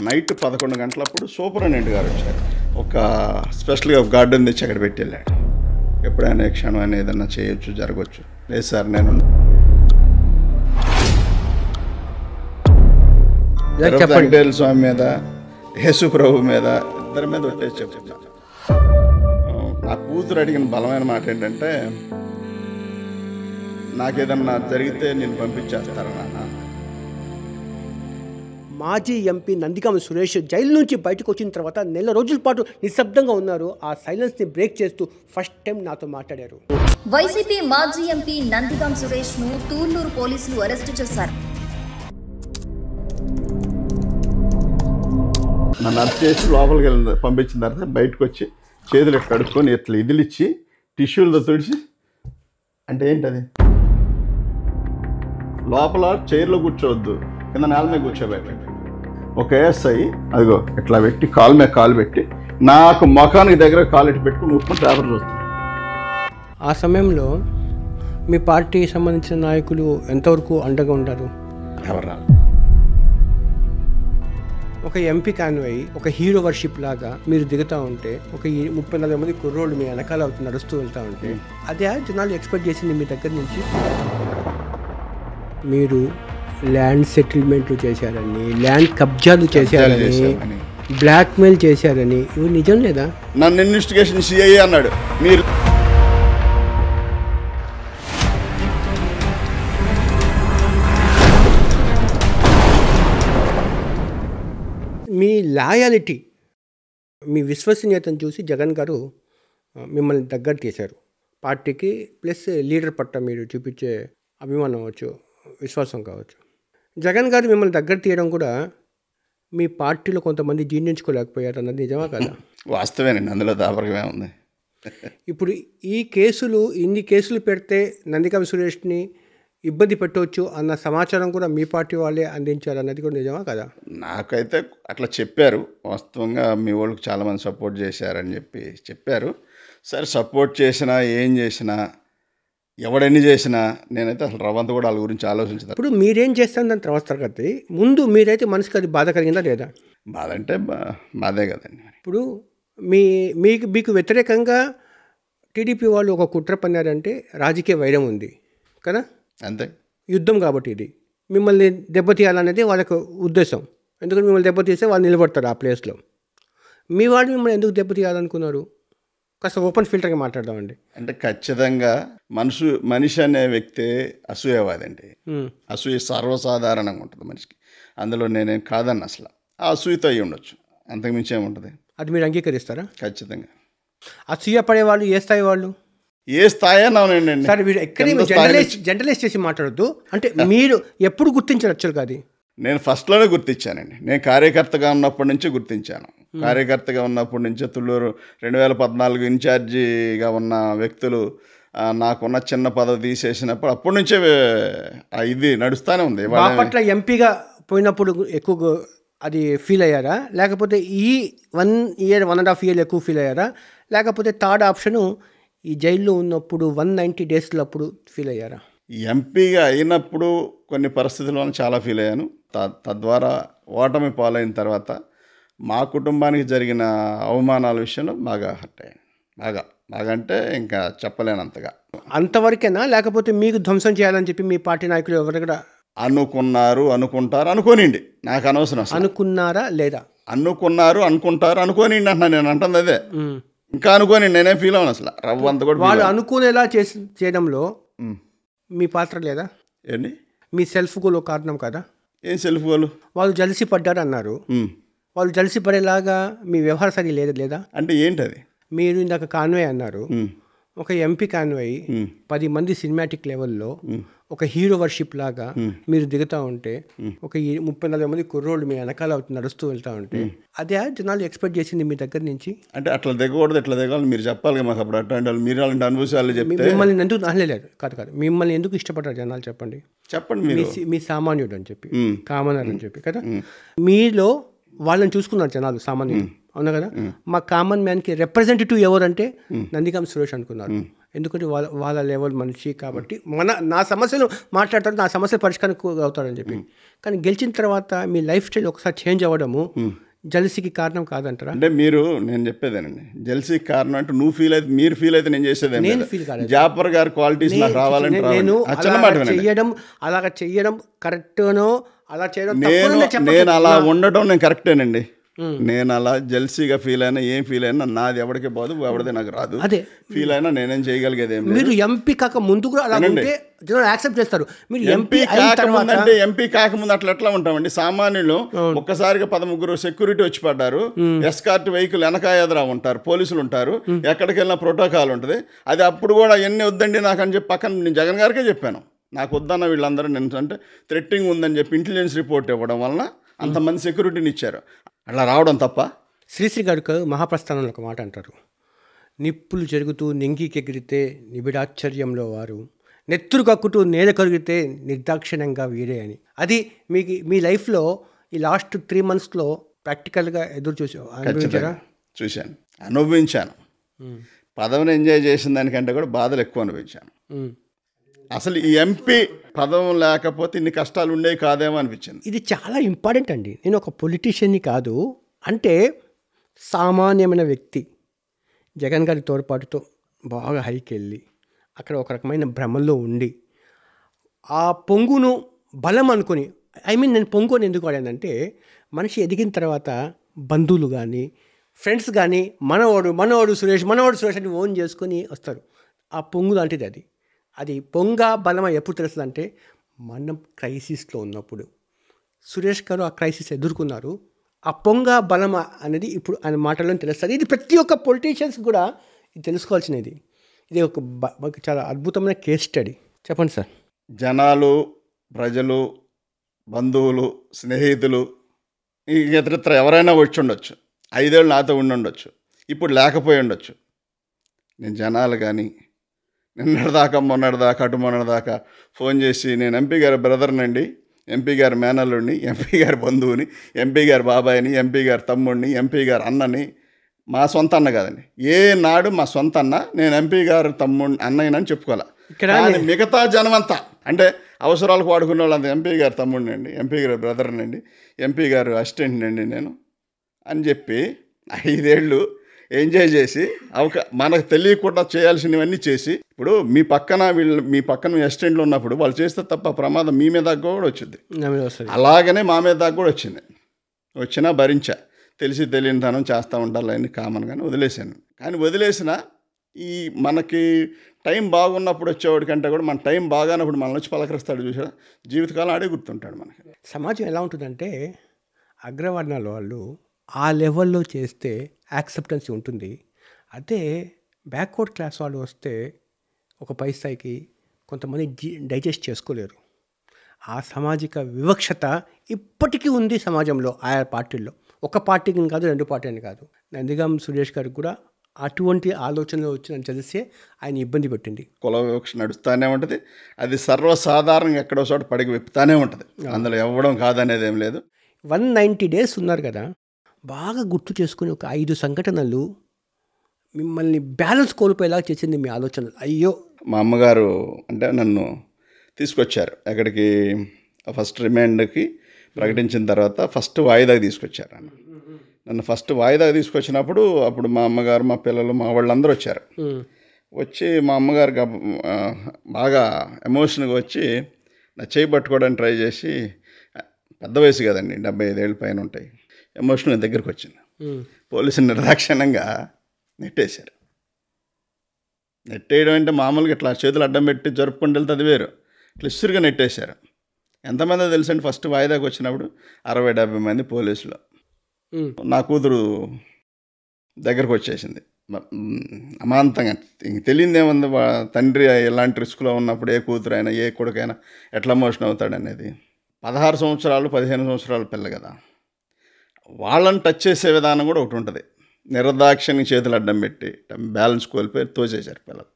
Night 11 గంటలప్పుడు superintendent గారు వచ్చారు. ఒక స్పెషల్గా గార్డెన్ తెచ్చి అక్కడ పెట్టి వెళ్ళాడు. ఎప్పుడైనా క్షణం అని ఏదన్నా చేయొచ్చు, జరగవచ్చు. లేదు సార్, నేను వెంకటేశ్వర స్వామి మీద, యేసు ప్రభు మీద, ఇద్దరి మీద ఒట్టేసి చెప్తున్నాను. నా కూతురు అడిగిన బలమైన మాట ఏంటంటే, నాకేదన్నా జరిగితే నేను పంపించేస్తాను నాన్న. మాజీ ఎంపీ నందిగామ సురేష్ జైలు నుంచి బయటకు వచ్చిన తర్వాత నెల రోజుల పాటు నిశ్శబ్దంగా ఉన్నారు. ఆ సైలెన్స్ని బ్రేక్ చేస్తూ ఫస్ట్ టైం నాతో మాట్లాడారు. వైసీపీ మాజీ ఎంపీ నందిగామ సురేష్ ను తూర్లూరు పోలీసులు అరెస్టు చేశారు. నన్ను అరెస్ట్ చేసి లోపలికి వెళ్ళి పంపించిన తర్వాత బయటకు వచ్చి చేతులు కడుక్కొని ఇట్లా ఇదిలిచ్చి టిష్యూలతో తుడిచి, అంటే ఏంటది, లోపల చైర్లో కూర్చోవద్దు, కింద నేల మీద కూర్చోబెట్టాడు. ఒక ఎస్ఐ అదిగో ఇట్లా పెట్టి కాలు మీద కాలు పెట్టి నాకు ముఖానికి దగ్గర కాలు ఎట్టి పెట్టుకుని ఉప్పుని పేపర్ చూస్తాను. ఆ సమయంలో మీ పార్టీకి సంబంధించిన నాయకులు ఎంతవరకు అండగా ఉంటారు? ఎవరా ఒక ఎంపీ కాన్వై ఒక హీరో వర్షిప్ లాగా మీరు దిగుతూ ఉంటే, ఒక 30-40 మంది కుర్రోళ్ళు మీ వెనకాల నడుస్తూ వెళ్తూ ఉంటే, అదే జనాలు ఎక్స్పెక్ట్ చేసింది మీ దగ్గర నుంచి. మీరు ల్యాండ్ సెటిల్మెంట్లు చేశారని, ల్యాండ్ కబ్జాలు చేశారని, బ్లాక్మెయిల్ చేశారని, ఇవి నిజం లేదా? నన్ను ఇన్వెస్టిగేషన్ సిఐ అన్నాడు. మీరు మీ లాయాలిటీ, మీ విశ్వసనీయతను చూసి జగన్ గారు మిమ్మల్ని దగ్గర తీశారు. పార్టీకి ప్లస్ లీడర్ పట్ల మీరు చూపించే అభిమానం అవ్వచ్చు, విశ్వాసం కావచ్చు. జగన్ గారు మిమ్మల్ని దగ్గర తీయడం కూడా మీ పార్టీలో కొంతమంది జీర్ణించుకోలేకపోయారు అన్నది నిజమా కదా? వాస్తవేనండి, అందులో దాపరికమే ఉంది. ఇప్పుడు ఇన్ని కేసులు పెడితే నందిగామ సురేష్ని ఇబ్బంది పెట్టవచ్చు అన్న సమాచారం కూడా మీ పార్టీ వాళ్ళే అందించారు అన్నది కూడా నిజమా కదా? నాకైతే అట్లా చెప్పారు. వాస్తవంగా మీ వాళ్ళకి చాలామంది సపోర్ట్ చేశారని చెప్పారు. సరే, సపోర్ట్ చేసినా ఏం చేసినా ఎవడెన్ని చేసినా నేనైతే అసలు రవంత కూడా వాళ్ళ గురించి ఆలోచించదు. ఇప్పుడు మీరేం చేస్తాను దాని తర్వాత తరగతి ముందు మీరైతే మనసుకి అది బాధ కలిగిందా లేదా? బాధ అంటే బాధే కదండి. ఇప్పుడు మీకు వ్యతిరేకంగా టీడీపీ వాళ్ళు ఒక కుట్ర పన్నారంటే రాజకీయ వైరం ఉంది కదా, అంతే. యుద్ధం కాబట్టి ఇది మిమ్మల్ని దెబ్బతీయాలనేది వాళ్ళకు ఉద్దేశం. ఎందుకంటే మిమ్మల్ని దెబ్బతీస్తే వాళ్ళు నిలబడతారు ఆ ప్లేస్లో. మీ వాళ్ళు మిమ్మల్ని ఎందుకు దెబ్బతీయాలనుకున్నారు? కాస్త ఓపెన్ ఫిల్టర్గా మాట్లాడదామండి. అంటే ఖచ్చితంగా మనిషి అనే వ్యక్తి అసూయవాదండి. అసూయ సర్వసాధారణంగా ఉంటుంది మనిషికి. అందులో నేనేం కాదన్న అసలు ఆ అసూయతో అయ్యి ఉండొచ్చు, అంతకుమించి ఏముంటుంది. అది మీరు అంగీకరిస్తారా? ఖచ్చితంగా. అసూయ పడే వాళ్ళు ఏ స్థాయి వాళ్ళు? ఏ స్థాయి అన్నానండి సరే, మీరు ఎక్కడ జనరలైజ్ చేసి మాట్లాడద్దు. అంటే మీరు ఎప్పుడు గుర్తించారు యాక్చువల్గా అది? నేను ఫస్ట్లోనే గుర్తించానండి. నేను కార్యకర్తగా ఉన్నప్పటి నుంచి గుర్తించాను. కార్యకర్తగా ఉన్నప్పటి నుంచే తుళ్ళూరు 2014 ఇన్ఛార్జిగా ఉన్న వ్యక్తులు నాకున్న చిన్న పదవి తీసేసినప్పుడు అప్పటి నుంచే ఇది నడుస్తూనే ఉంది. బాపట్ల ఎంపీగా పోయినప్పుడు ఎక్కువ అది ఫీల్ అయ్యారా, లేకపోతే ఈ 1.5 year ఎక్కువ ఫీల్ అయ్యారా, లేకపోతే థర్డ్ ఆప్షను ఈ జైల్లో ఉన్నప్పుడు 190 days అప్పుడు ఫీల్ అయ్యారా? ఎంపీగా అయినప్పుడు కొన్ని పరిస్థితుల్లో చాలా ఫీల్ అయ్యాను. తద్వారా ఓటమి పాలైన తర్వాత మా కుటుంబానికి జరిగిన అవమానాల విషయంలో బాగా హర్ట్ అయ్యాను. బాగా అంటే ఇంకా చెప్పలేనంతగా. అంతవరకేనా, లేకపోతే మీకు ధ్వంసం చేయాలని చెప్పి మీ పార్టీ నాయకులు ఎవరు కూడా అనుకుంటారు అనుకోనిండి, నాకు అనవసరం. అనుకున్నారా లేదా? అనుకుంటారు అనుకోనిండి అంటున్నా. నేను అంటుంది అదే. ఇంకా అనుకోని నేనేం ఫీల్ అవ్వను అసలు, రవ్వంత కూడా. వాళ్ళు అనుకునేలా చేయడంలో మీ పాత్ర లేదా? ఏంటి, మీ సెల్ఫ్ గోల్ కారణం కదా? ఏం సెల్ఫ్ గోల్? వాళ్ళు జలిసి పడ్డారు అన్నారు. వాళ్ళు జలిసి పడేలాగా మీ వ్యవహార శైలి లేదా? అంటే ఏంటది? మీరు ఇందాక కాన్వే అన్నారు. ఒక ఎంపీ కాన్వై 10 మంది సినిమాటిక్ లెవెల్లో ఒక హీరో వర్షిప్ లాగా మీరు దిగుతూ ఉంటే, ఒక 30-40 మంది కుర్రోళ్ళు మీ వెనకాల నడుస్తూ వెళ్తూ ఉంటే, అదే జనాలు ఎక్స్పెక్ట్ చేసింది మీ దగ్గర నుంచి. అంటే అట్లా దిగకూడదు, ఎట్లా దిగాలి మీరు చెప్పాలి మాకు. అప్పుడు అట్లాంటి మీరు అలాంటి అనుభవాలు చెప్తే మిమ్మల్ని ఎందుకు అనలేదు? కాదు, మిమ్మల్ని ఎందుకు ఇష్టపడ్డారు జనాలు చెప్పండి. మీరు మీ సామాన్యుడు అని చెప్పి, కామనర్ అని చెప్పి కదా, మీలో వాళ్ళని చూసుకున్నారు జనాలు, సామాన్యుడు. అవునా కదా? మా కామన్ మ్యాన్కి రిప్రజెంటేటివ్ ఎవరంటే నందిగామ సురేష్ అనుకున్నారు. ఎందుకంటే వాళ్ళ లెవెల్ మనిషి కాబట్టి నా సమస్యలు మాట్లాడతాడు, నా సమస్యలు పరిష్కారం అవుతాడని చెప్పి. కానీ గెలిచిన తర్వాత మీ లైఫ్ స్టైల్ ఒకసారి చేంజ్ అవ్వడము జెలసీకి కారణం కాదంటారా? అంటే నేను చెప్పేదేనండి, జెలసీకి కారణం అంటే నువ్వు ఫీల్ అయితే, మీరు ఫీల్ అయితే నేను చేసేది నేను ఫీల్ కాలేదు. జాఫర్ గారి క్వాలిటీస్ నాకు రావాలంటే నేను అలాగ చెయ్యడం కరెక్ట్నో అలా చేయడం నేను అలా ఉండటం నేను కరెక్టేనండి. నేను అలా జెల్సీగా ఫీల్ అయినా ఏం ఫీల్ అయినా నాది ఎవరికి పోదు, ఎవరిది నాకు రాదు. అదే ఫీల్ అయినా నేనేం చేయగలిగేది ఏం లేదు. మీరు ఎంపీ కాక ముందు కూడా అలా ఉంటే జనం యాక్సెప్ట్ చేస్తారు. మీరు ఎంపీ కాకముందు అంటే ఎంపీ కాకముందు ఎట్లా ఉంటామండి సామాన్యులు. ఒక్కసారిగా 13 సెక్యూరిటీ వచ్చి పడ్డారు, ఎస్కార్ట్ వెహికల్ వెనక ఎదురా ఉంటారు, పోలీసులు ఉంటారు, ఎక్కడికి వెళ్ళినా ప్రోటోకాల్ ఉంటుంది. అది అప్పుడు కూడా ఎన్ని వద్దండి నాకు అని చెప్పి పక్కన నేను జగన్ గారికే చెప్పాను, నాకు వద్దన్న వీళ్ళందరూ నేను అంటే థ్రెట్టింగ్ ఉందని చెప్పి ఇంటెలిజెన్స్ రిపోర్ట్ ఇవ్వడం వలన అంతమంది సెక్యూరిటీని ఇచ్చారు. అట్లా రావడం తప్ప. శ్రీశ్రీ గారికి మహాప్రస్థానంలో ఒక మాట అంటారు, నిప్పులు జరుగుతూ నింగికెగిరితే నిబిడాశ్చర్యంలో వారు, నెత్తురు కక్కుతూ నేల కరిగితే నిర్దాక్షిణ్యంగా వీరే అని. అది మీకు మీ లైఫ్లో ఈ లాస్ట్ 3 monthsలో ప్రాక్టికల్గా ఎదురు చూశాను, అనుభవించాను. పదవిని ఎంజాయ్ చేసిన దానికంటే కూడా బాధలు ఎక్కువ అనుభవించాను. అసలు ఈ ఎంపీ పదవం లేకపోతే ఇన్ని కష్టాలు ఉండేవి కాదేమో అనిపించింది. ఇది చాలా ఇంపార్టెంట్ అండి. నేను ఒక పొలిటీషియన్ని కాదు, అంటే సామాన్యమైన వ్యక్తి జగన్ గారి తోడ్పాటుతో బాగా హైకి వెళ్ళి అక్కడ ఒక రకమైన భ్రమల్లో ఉండి ఆ పొంగును బలం అనుకుని, నేను పొంగుని ఎందుకు వాడానంటే మనిషి ఎదిగిన తర్వాత బంధువులు కానీ ఫ్రెండ్స్ కానీ మనవాడు సురేష్ అని ఓన్ చేసుకొని వస్తారు. ఆ పొంగు లాంటిది అది పొంగ బలమ ఎప్పుడు తెలుస్తుంది అంటే మనం క్రైసిస్లో ఉన్నప్పుడు. సురేష్ గారు ఆ క్రైసిస్ ఎదుర్కొన్నారు. ఆ పొంగ బలమ అనేది ఇప్పుడు ఆయన మాటల్లో తెలుస్తుంది. ఇది ప్రతి ఒక్క పొలిటీషియన్స్ కూడా ఇది తెలుసుకోవాల్సినది. ఇది ఒక చాలా అద్భుతమైన కేస్ స్టడీ. చెప్పండి సార్. జనాలు, ప్రజలు, బంధువులు, స్నేహితులు, ఇతరత్ర ఎవరైనా వచ్చి ఉండొచ్చు, 5 ఏళ్ళు నాతో ఉండొచ్చు, ఇప్పుడు లేకపోయి ఉండొచ్చు. నేను జనాలు కానీ మొన్నటిదాకా ఫోన్ చేసి నేను ఎంపీ గారి బ్రదర్నండి, ఎంపీ గారి మేనల్లుడిని, ఎంపీ గారి బంధువుని, ఎంపీ గారి బాబాయిని, ఎంపీ గారి తమ్ముడిని, ఎంపీ గారి అన్నని, మా సొంత అన్న కాదండి, ఏ నాడు మా సొంత అన్న, నేను ఎంపీ గారి అన్నయ్యనని చెప్పుకోవాలి. కానీ మిగతా జనమంతా అంటే అవసరాలకు వాడుకునే వాళ్ళంతా ఎంపీ గారి తమ్ముడిని అండి, ఎంపీ గారి బ్రదర్నండి, ఎంపీ గారు అసిస్టెంట్ని అండి నేను అని చెప్పి 5 ఏళ్ళు ఎంజాయ్ చేసి మనకు తెలియకుండా చేయాల్సినవన్నీ చేసి, ఇప్పుడు మీ పక్కన అసిస్టెంట్లు ఉన్నప్పుడు వాళ్ళు చేస్తే తప్ప ప్రమాదం మీ మీద కూడా వచ్చింది, అలాగనే మా మీద దాకా కూడా వచ్చినా భరించా. తెలిసి తెలియనితనం చేస్తూ ఉండాలి అని కామన్గానే వదిలేసాను. కానీ వదిలేసిన ఈ మనకి టైం బాగున్నప్పుడు వచ్చేవాడి కంటే కూడా మన టైం బాగానప్పుడు మనల్ని వచ్చి పలకరిస్తాడు చూసారా, జీవితకాలం ఆడే గుర్తుంటాడు మనకి. సమాజం ఎలా ఉంటుందంటే అగ్రవర్ణాల వాళ్ళు ఆ లెవెల్లో చేస్తే యాక్సెప్టెన్స్ ఉంటుంది. అదే బ్యాక్వర్డ్ క్లాస్ వాళ్ళు వస్తే ఒక పై స్థాయికి కొంతమంది డైజెస్ట్ చేసుకోలేరు. ఆ సామాజిక వివక్షత ఇప్పటికీ ఉంది సమాజంలో, ఆయా పార్టీల్లో. ఒక పార్టీకి కాదు, 2 పార్టీని కాదు. నందిగాం సురేష్ గారికి కూడా అటువంటి ఆలోచనలు వచ్చిందని తెలిసే ఆయన ఇబ్బంది పెట్టింది. కుల వివక్ష నడుస్తూనే ఉంటుంది, అది సర్వసాధారణంగా ఎక్కడో చోట పడికి విప్పుతానే ఉంటుంది, అందులో ఇవ్వడం కాదనేది ఏం లేదు. 190 days ఉన్నారు కదా, బాగా గుర్తు చేసుకుని ఒక 5 సంఘటనలు మిమ్మల్ని బ్యాలెన్స్ కోల్పోయేలా చేసింది మీ ఆలోచనలు. అయ్యో, మా అమ్మగారు అంటే నన్ను తీసుకొచ్చారు ఎక్కడికి, ఫస్ట్ రిమాండ్కి ప్రకటించిన తర్వాత ఫస్ట్ వాయిదాకి తీసుకొచ్చారు. నన్ను ఫస్ట్ వాయిదాకి తీసుకొచ్చినప్పుడు అప్పుడు మా అమ్మగారు, మా పిల్లలు, మా వాళ్ళందరూ వచ్చారు. వచ్చి మా అమ్మగారు బాగా ఎమోషన్గా వచ్చి నా చేయి పట్టుకోవడానికి ట్రై చేసి, పెద్ద వయసు కదండి, 75 ఏళ్ళ పైన ఉంటాయి, ఎమోషనల్ దగ్గరికి వచ్చింది. పోలీసులు నిర్దాక్షిణ్యంగా నెట్టేశారు. నెట్టేయడం అంటే మామూలుగా ఇట్లా చేతులు అడ్డం పెట్టి జరుపుకుంటూ వెళ్తే అది వేరు, ఇట్లా ఇసురుగా నెట్టేశారు. ఎంతమందో తెలుసండి, ఫస్ట్ వాయిదాకి వచ్చినప్పుడు 60-70 మంది పోలీసులు. నా కూతురు దగ్గరకు వచ్చేసింది అమాంతంగా. ఇంక తెలియదేముంది, తండ్రి ఎలాంటి రిస్క్లో ఉన్నప్పుడు ఏ కూతురు అయినా ఏ కొడుకైనా ఎట్లా ఎమోషన్ అవుతాడనేది. 16 సంవత్సరాలు 15 సంవత్సరాల పిల్ల కదా, వాళ్ళని టచ్ చేసే విధానం కూడా ఒకటి ఉంటుంది. నిర్దాక్షిణ్యం చేతులు అడ్డం పెట్టి బ్యాలెన్స్ కోల్పోయి తోసేశారు పిల్లలు.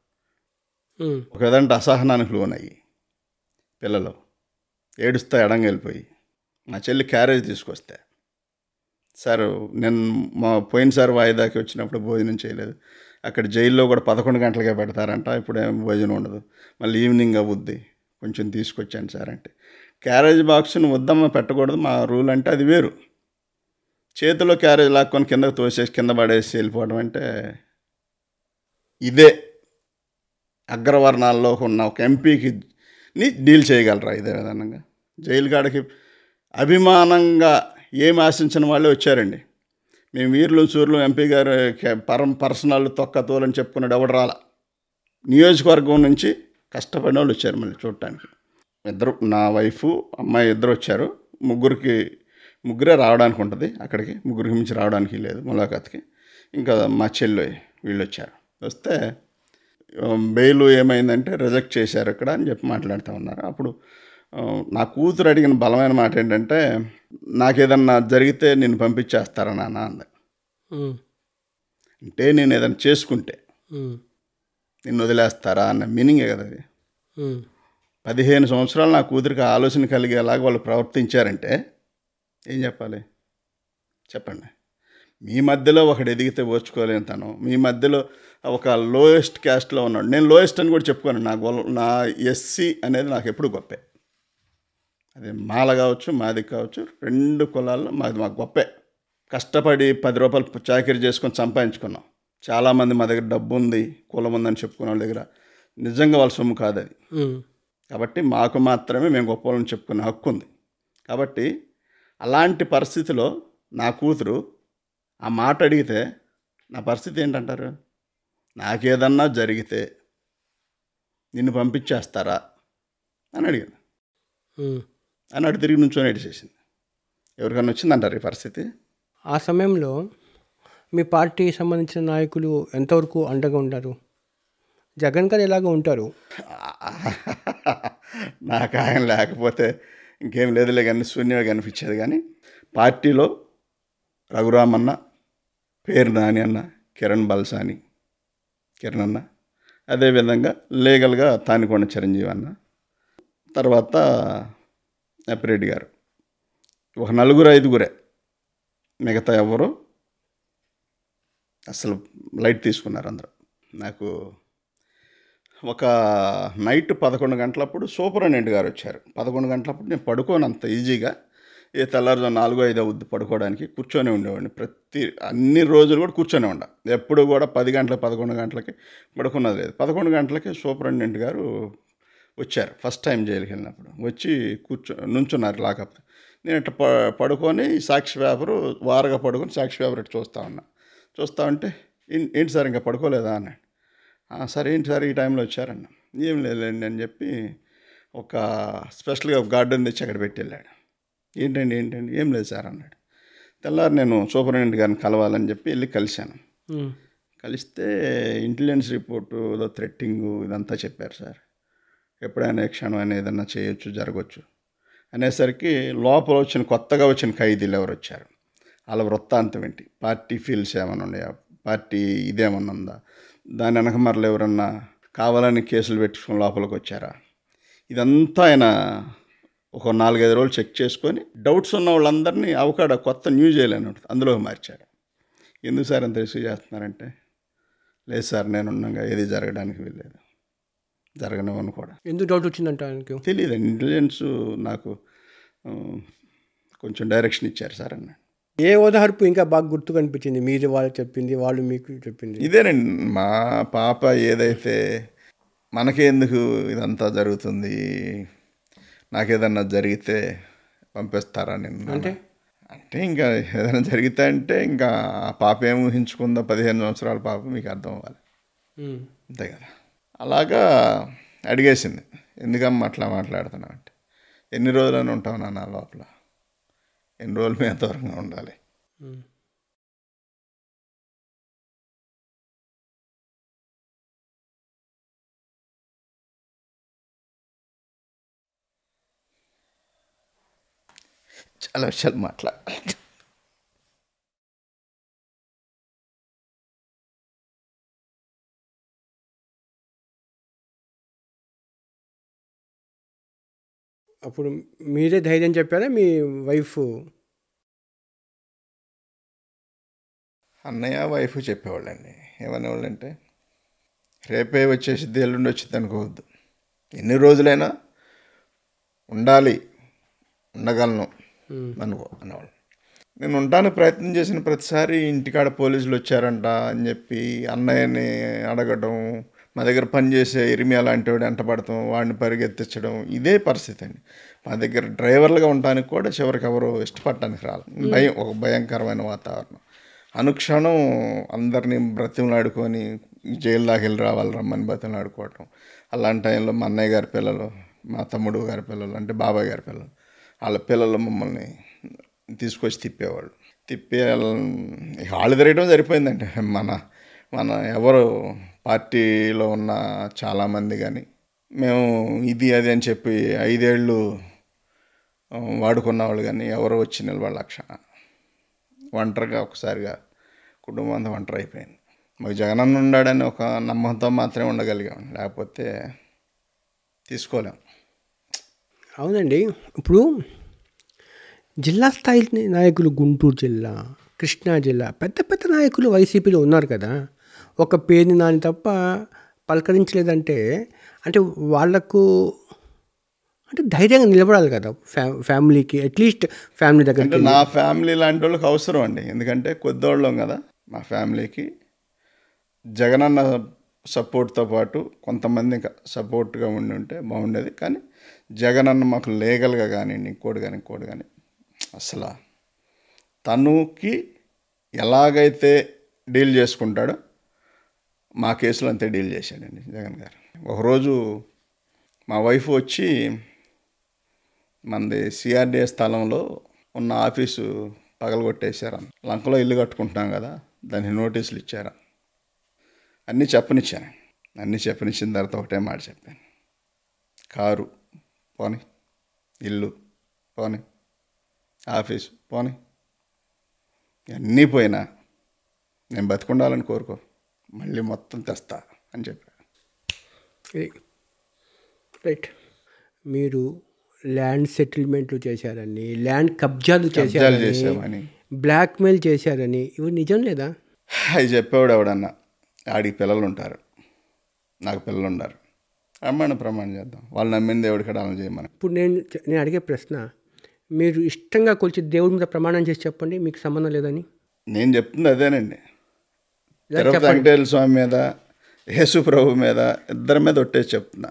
ఒక విధంగా అసహనానికి లోనయ్యి పిల్లలు ఏడుస్తా ఎడంగా వెళ్ళిపోయి, మా చెల్లి క్యారేజ్ తీసుకొస్తే, సార్ నేను పోయినసారి వాయిదాకి వచ్చినప్పుడు భోజనం చేయలేదు, అక్కడ జైల్లో కూడా 11 గంటలకే పెడతారంట. ఇప్పుడేం భోజనం ఉండదు, మళ్ళీ ఈవినింగ్ అవుద్ది. కొంచెం తీసుకొచ్చాను సార్ అంటే, క్యారేజ్ బాక్స్ని వద్దమ్మ పెట్టకూడదు మా రూల్ అంటే అది వేరు. చేతిలో క్యారేజ్ లాక్కొని కిందకు తోసేసి కింద పడేసి వెళ్ళిపోవడం అంటే ఇదే అగ్రవర్ణాల్లో ఉన్న ఒక ఎంపీకి డీల్ చేయగలరా ఇదే విధానంగా? జైలు కాడికి అభిమానంగా ఏం ఆశించిన వాళ్ళే వచ్చారండి. మేము వీరులు సూర్యులు ఎంపీ గారు పర్సనల్ తొక్క తోలని చెప్పుకున్నాడు ఎవడు రాలా. నియోజకవర్గం నుంచి కష్టపడిన వాళ్ళు వచ్చారు మళ్ళీ చూడటానికి. ఇద్దరు, నా వైఫ్ అమ్మాయి ఇద్దరు వచ్చారు. ముగ్గురే రావడానికి ఉంటుంది అక్కడికి, ముగ్గురికి మించి రావడానికి లేదు ములాఖాత్కి. ఇంకా మా చెల్లి వీళ్ళు వచ్చారు. వస్తే బెయిల్ ఏమైందంటే రిజెక్ట్ చేశారు ఇక్కడ అని చెప్పి మాట్లాడుతూ ఉన్నారు. అప్పుడు నా కూతురు అడిగిన బలమైన మాట ఏంటంటే, నాకేదన్నా జరిగితే నిన్ను పంపించేస్తారా నాన్న అంది. అంటే నేను ఏదైనా చేసుకుంటే నిన్ను వదిలేస్తారా అన్న మీనింగే కదా అది. 15 సంవత్సరాలు నా కూతురికి ఆలోచన కలిగేలాగా వాళ్ళు ప్రవర్తించారంటే ఏం చెప్పాలి చెప్పండి? మీ మధ్యలో ఒకడు ఎదిగితే ఓర్చుకోలేని తను, మీ మధ్యలో ఒక లోయెస్ట్ క్యాస్ట్లో ఉన్నాడు. నేను లోయెస్ట్ అని కూడా చెప్పుకోను. నా ఎస్సీ అనేది నాకు ఎప్పుడు గొప్పే. అది మాల కావచ్చు, మాది కావచ్చు, 2 కులాల్లో మాకు గొప్పే. కష్టపడి 10 రూపాయలు చాకరీ చేసుకొని సంపాదించుకున్నాం. చాలామంది మా దగ్గర డబ్బు ఉంది, కులం ఉందని చెప్పుకున్న వాళ్ళ దగ్గర నిజంగా వాళ్ళ సొమ్ము కాదు అది. కాబట్టి మాకు మాత్రమే మేము గొప్ప వాళ్ళని చెప్పుకునే హక్కు ఉంది. కాబట్టి అలాంటి పరిస్థితిలో నా కూతురు ఆ మాట అడిగితే నా పరిస్థితి ఏంటంటారు? నాకేదన్నా జరిగితే నిన్ను పంపించేస్తారా అని అడిగాను. అని అటు తిరిగి నుంచొని ఏడిచేసింది. ఎవరికన్నా వచ్చిందంటారు ఈ పరిస్థితి? ఆ సమయంలో మీ పార్టీకి సంబంధించిన నాయకులు ఎంతవరకు అండగా ఉంటారు? జగన్ గారు ఎలాగో ఉంటారు. నాకు ఆయన లేకపోతే ఇంకేం లేదులే కానీ శూన్యమే కనిపించేది. కానీ పార్టీలో రఘురామన్న, పేరు నాని అన్న, కిరణ్ బల్సాని కిరణ్ అన్న, అదేవిధంగా లీగల్గా తానికొండ చిరంజీవి అన్న, తర్వాత అప్పిరెడ్డి గారు, ఒక 4-5 మిగతా ఎవరు అసలు లైట్ తీసుకున్నారు అందరూ. నాకు ఒక నైట్ 11 గంటలప్పుడు సూపరింటెండెంట్ గారు వచ్చారు. 11 గంటలప్పుడు నేను పడుకోను అంత ఈజీగా. తెల్లారుజాము 4-5 అవుద్ది పడుకోవడానికి. కూర్చొని ఉండేవాడిని అన్ని రోజులు కూడా కూర్చొని ఉండ. ఎప్పుడు కూడా 10 గంటలకు 11 గంటలకి పడుకున్నది లేదు. 11 గంటలకి సూపరింటెండెంట్ గారు వచ్చారు. ఫస్ట్ టైం జైలుకి వెళ్ళినప్పుడు వచ్చి నుంచున్నారు లాకప్. నేను ఇట్లా పడుకొని సాక్షి పేపరు వారగా పడుకొని సాక్షి పేపర్ ఇట్లా చూస్తూ ఉంటే, ఏంటి సార్ ఇంకా పడుకోలేదా అన్నాడు. సరే ఏంటి సార్ ఈ టైంలో వచ్చారన్న. ఏం లేదండి అని చెప్పి ఒక స్పెషల్గా గార్డెన్ తెచ్చి అక్కడ పెట్టి వెళ్ళాడు. ఏంటండి ఏం లేదు సార్ అన్నాడు. తెల్లారి నేను సూపరింటెండెంట్ గారిని కలవాలని చెప్పి వెళ్ళి కలిశాను. కలిస్తే ఇంటెలిజెన్స్ రిపోర్టు ఏదో థ్రెట్టింగు ఇదంతా చెప్పారు సార్. ఎప్పుడైనా క్షణం అయినా ఏదన్నా చేయొచ్చు, జరగవచ్చు అనేసరికి లోపల కొత్తగా వచ్చిన ఖైదీలు ఎవరు వచ్చారు, వాళ్ళ వృత్తాంతం ఏంటి, పార్టీ ఫీల్స్ ఏమైనా ఉన్నాయా, పార్టీ ఇదేమన్నా ఉందా, దాని వెనక మరలు ఎవరన్నా కావాలని కేసులు పెట్టుకుని లోపలికి వచ్చారా, ఇదంతా ఆయన ఒక 4-5 రోజులు చెక్ చేసుకొని డౌట్స్ ఉన్న వాళ్ళందరినీ అవకాడ కొత్త న్యూ జైలు అని ఉంటుంది అందులో మార్చాడు. ఎందుకు సార్ అంత రిస్క్ చేస్తున్నారంటే, లేదు సార్ నేను ఉండగా ఏది జరగడానికి వీల్లేదు, జరగనివ్వను కూడా. ఎందుకు డౌట్ వచ్చిందంట ఆయనకు తెలియదు. ఇంటెలిజెన్స్ నాకు కొంచెం డైరెక్షన్ ఇచ్చారు సార్ అన్నాడు. ఏ ఓదార్పు ఇంకా బాగా గుర్తు కనిపించింది? మీరు వాళ్ళు చెప్పింది, వాళ్ళు మీకు చెప్పింది? ఇదేనండి, మా పాప ఏదైతే మనకెందుకు ఇదంతా జరుగుతుంది, నాకేదన్నా జరిగితే పంపిస్తారా నేను అంటే ఇంకా ఏదైనా జరిగితే అంటే ఇంకా ఆ పాప ఏం ఊహించుకుందో, 15 సంవత్సరాల పాప, మీకు అర్థం అవ్వాలి అంతే కదా. అలాగా అడిగేసింది, ఎందుకమ్మా అట్లా మాట్లాడుతున్నావు అంటే, ఎన్ని రోజులని ఉంటావు నాన్న లోపల, ఎన్ని రోజులు మేము దూరంగా ఉండాలి. చాలా విషయాలు మాట్లాడాలి. అప్పుడు మీరే ధైర్యం చెప్పారా మీ వైఫ్? అన్నయ్య వైఫ్ చెప్పేవాళ్ళండి. ఏమనేవాళ్ళంటే, రేపే వచ్చేసిద్ది, ఎల్లుండి వచ్చింది అనుకోవద్దు, ఎన్ని రోజులైనా ఉండాలి, ఉండగలను అనుకో అనేవాళ్ళు. నేను ఉండడానికి ప్రయత్నం చేసిన ప్రతిసారి ఇంటికాడ పోలీసులు వచ్చారంట అని చెప్పి అన్నయ్యని అడగడం, మా దగ్గర పనిచేసే ఇరిమి అలాంటి వాడు వెంటపడతాం, వాడిని పరిగెత్తించడం, ఇదే పరిస్థితి అండి. మా దగ్గర డ్రైవర్లుగా ఉండడానికి కూడా చివరికి ఎవరు ఇష్టపడటానికి రాలి. ఒక భయంకరమైన వాతావరణం. అనుక్షణం అందరినీ బ్రతిమలాడుకొని జైలు దాకా వెళ్ళి రావాలి, రమ్మని బ్రతిమలాడుకోవటం. అలాంటి టైంలో మా అన్నయ్య గారి పిల్లలు, మా తమ్ముడు గారి పిల్లలు, అంటే బాబాయ్ గారి పిల్లలు, వాళ్ళ పిల్లలు మమ్మల్ని తీసుకొచ్చి తిప్పేవాళ్ళు. వాళ్ళు తిరగడం సరిపోయిందండి. మన ఎవరు పార్టీలో ఉన్న చాలామంది కానీ మేము ఇది అది అని చెప్పి 5 ఏళ్ళు వాడుకున్న వాళ్ళు కానీ ఎవరో వచ్చి నిలబడి ఒంటరిగా ఒకసారిగా కుటుంబం అంతా ఒంటరి అయిపోయింది. మాకు జగనన్న ఉన్నాడని ఒక నమ్మకంతో మాత్రమే ఉండగలిగాం, లేకపోతే తీసుకోలేం. అవునండి. ఇప్పుడు జిల్లా స్థాయి నాయకులు గుంటూరు జిల్లా, కృష్ణా జిల్లా పెద్ద పెద్ద నాయకులు వైసీపీలో ఉన్నారు కదా. ఒక పేరుని నాని తప్ప పలకరించలేదంటే అంటే వాళ్లకు అంటే ధైర్యంగా నిలబడాలి కదా ఫ్యామిలీకి, అట్లీస్ట్ ఫ్యామిలీ దగ్గర. అంటే నా ఫ్యామిలీ లాంటి వాళ్ళకి అవసరం అండి, ఎందుకంటే కొద్దివాళ్ళం కదా. మా ఫ్యామిలీకి జగనన్న సపోర్ట్తో పాటు కొంతమంది ఇంకా సపోర్ట్గా ఉంటే బాగుండేది. కానీ జగనన్న మాకు లీగల్గా కానీ ఇంకోటి కానీ అసలు తనుకి ఎలాగైతే డీల్ చేసుకుంటాడో మా కేసులో అంతే డీల్ చేశాడండి జగన్ గారు. ఒకరోజు మా వైఫ్ వచ్చి మనది సిఆర్డిఏ స్థలంలో ఉన్న ఆఫీసు పగలగొట్టేశారు. లంకలో ఇల్లు కట్టుకుంటున్నాం కదా, దానికి నోటీసులు ఇచ్చారు. అన్నీ చెప్పనిచ్చాను. అన్నీ చెప్పనిచ్చిన తర్వాత ఒకటే మాట చెప్పాను, కారు పోనీ, ఇల్లు పోనీ, ఆఫీసు పోనీ, అన్నీ పోయినా నేను బతికుండాలని కోరుకో, మళ్ళీ మొత్తం తెస్తా అని చెప్పాను. రైట్. మీరు ల్యాండ్ సెటిల్మెంట్లు చేశారని, ల్యాండ్ కబ్జాలు చేశామని, బ్లాక్మెయిల్ చేశారని, ఇవి నిజం లేదా? అవి చెప్పేవాడు ఎవడన్నా, ఆడికి పిల్లలు ఉంటారు, నాకు పిల్లలు ఉన్నారు, ప్రమాణం చేద్దాం, వాళ్ళు నమ్మింది దేవుడి కడాలను చేయమని. ఇప్పుడు నేను అడిగే ప్రశ్న, మీరు ఇష్టంగా కొలిచి దేవుడి మీద ప్రమాణం చేసి చెప్పండి మీకు సంబంధం లేదని. నేను చెప్తుంది అదేనండి. తిరుపతి వెంకటేశ్వర స్వామి మీద, యేసు ప్రభు మీద, ఇద్దరి మీద ఒట్టేసి చెప్తున్నా,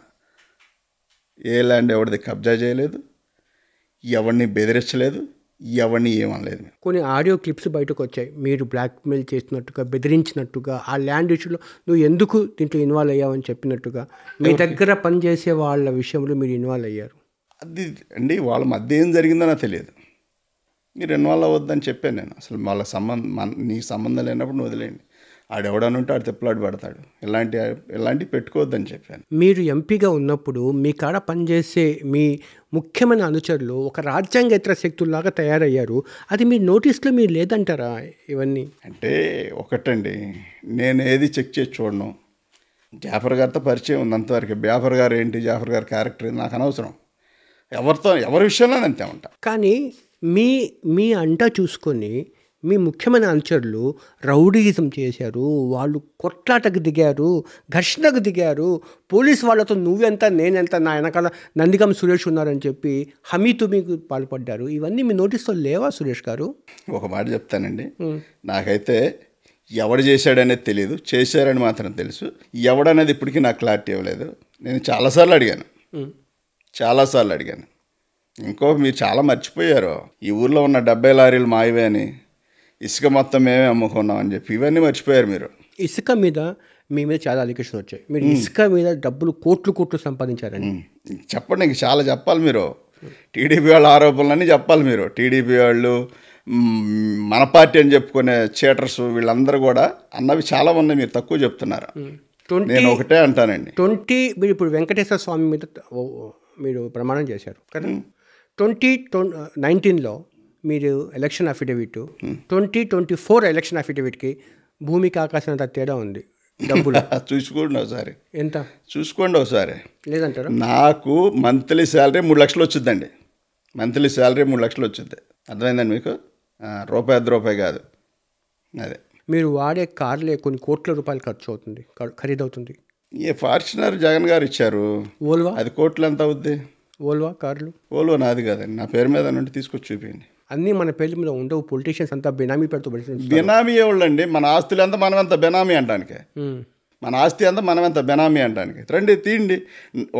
ఏ ల్యాండ్ ఎవరిది కబ్జా చేయలేదు, ఎవరిని బెదిరించలేదు, ఎవరిని ఏమనలేదు. కొన్ని ఆడియో క్లిప్స్ బయటకు వచ్చాయి, మీరు బ్లాక్మెయిల్ చేసినట్టుగా, బెదిరించినట్టుగా, ఆ ల్యాండ్ ఇష్యూలో నువ్వు ఎందుకు దీంట్లో ఇన్వాల్వ్ అయ్యావని చెప్పినట్టుగా, మీ దగ్గర పనిచేసే వాళ్ళ విషయంలో మీరు ఇన్వాల్వ్ అయ్యారు. అది అండి, వాళ్ళ మధ్య ఏం జరిగిందో నాకు తెలియదు, మీరు ఇన్వాల్వ్ అవ్వద్దని చెప్పాను నేను. అసలు వాళ్ళ నీకు సంబంధం లేనప్పుడు నువ్వు వదిలేయండి, ఆడెవడనుంటే ఆడు తిప్పలాడు పడతాడు, ఇలాంటివి పెట్టుకోవద్దని చెప్పాను. మీరు ఎంపీగా ఉన్నప్పుడు మీ కాడ పనిచేసే మీ ముఖ్యమైన అనుచరులు ఒక రాజ్యాంగేతర శక్తుల్లాగా తయారయ్యారు, అది మీ నోటీస్లో మీరు లేదంటారా? ఇవన్నీ అంటే ఒకటండి, నేను ఏది చెక్ చేసి చూడను. జాఫర్ గారితో పరిచయం ఉంది అంతవరకు. జాఫర్ గారు ఏంటి, జాఫర్ గారి క్యారెక్టర్ నాకు అనవసరం, ఎవరి విషయంలో అంతే ఉంటా. కానీ మీ అంట చూసుకొని మీ ముఖ్యమైన అనుచరులు రౌడీయిజం చేశారు, వాళ్ళు కొట్లాటకు దిగారు, ఘర్షణకు దిగారు, పోలీసు వాళ్ళతో నువ్వెంత నేనెంత, నా వెనకాల నందిగం సురేష్ ఉన్నారని చెప్పి హమీతో మీకు పాల్పడ్డారు. ఇవన్నీ మీ నోటీస్తో లేవా సురేష్ గారు? ఒక మాట చెప్తానండి, నాకైతే ఎవడు చేశాడనేది తెలియదు, చేశారని మాత్రం తెలుసు. ఎవడనేది ఇప్పటికీ నాకు క్లారిటీ ఇవ్వలేదు. నేను చాలాసార్లు అడిగాను. మీరు చాలా మర్చిపోయారు, ఈ ఊర్లో ఉన్న 70 లారీలు మాయవే అని, ఇసుక మొత్తం మేమే అమ్ముకున్నాం అని చెప్పి, ఇవన్నీ మర్చిపోయారు మీరు. ఇసుక మీద మీ మీద చాలా అలిగేషన్ వచ్చాయి, మీరు ఇసుక మీద డబ్బులు కోట్లు సంపాదించారని. చెప్పండి, ఇంక చాలా చెప్పాలి మీరు. టీడీపీ వాళ్ళ ఆరోపణలన్నీ చెప్పాలి మీరు. టీడీపీ వాళ్ళు, మన పార్టీ అని చెప్పుకునే చీటర్స్, వీళ్ళందరూ కూడా అన్నవి చాలా ఉన్నాయి, మీరు తక్కువ చెప్తున్నారు. నేను ఒకటే అంటానండి, మీరు ఇప్పుడు వెంకటేశ్వర స్వామి మీద మీరు ప్రమాణం చేశారు కదా. 2019లో మీరు ఎలక్షన్ అఫిడవిట్, 2024 ఎలక్షన్ అఫిడవిట్కి భూమికి ఆకాశం అంత తేడా ఉంది. డబ్బులు చూసుకోండి ఒకసారి, ఎంత చూసుకోండి ఒకసారి. లేదంటారా? నాకు మంత్లీ శాలరీ 3 లక్షలు వచ్చిందండి. మంత్లీ శాలరీ 3 లక్షలు వచ్చింది. అర్థమైందండి మీకు? రూపాయి కాదు. అదే మీరు వాడే కార్లే కొన్ని కోట్ల రూపాయలు ఖర్చు అవుతుంది, ఖరీదవుతుంది. ఏ ఫార్చునర్ జగన్ గారు ఇచ్చారు, ఓల్వా అది కోట్లు ఎంత అవుద్ది? ఓల్వా కార్లు ఓల్వో నాది కాదండి, నా పేరు మీద నుండి తీసుకొచ్చి చూపించండి. అన్నీ మన పేర్ల మీద ఉండవు. పొలిటీషియన్స్ అంతా బినామీ పేరుతో బెనామీ ఎవళ్ళండి? మన ఆస్తులు ఎంత మనం ఎంత బెనామీ అంటానికి, మన ఆస్తి అంతా మనం ఎంత బెనామీ అంటానికి. రండి తీయండి.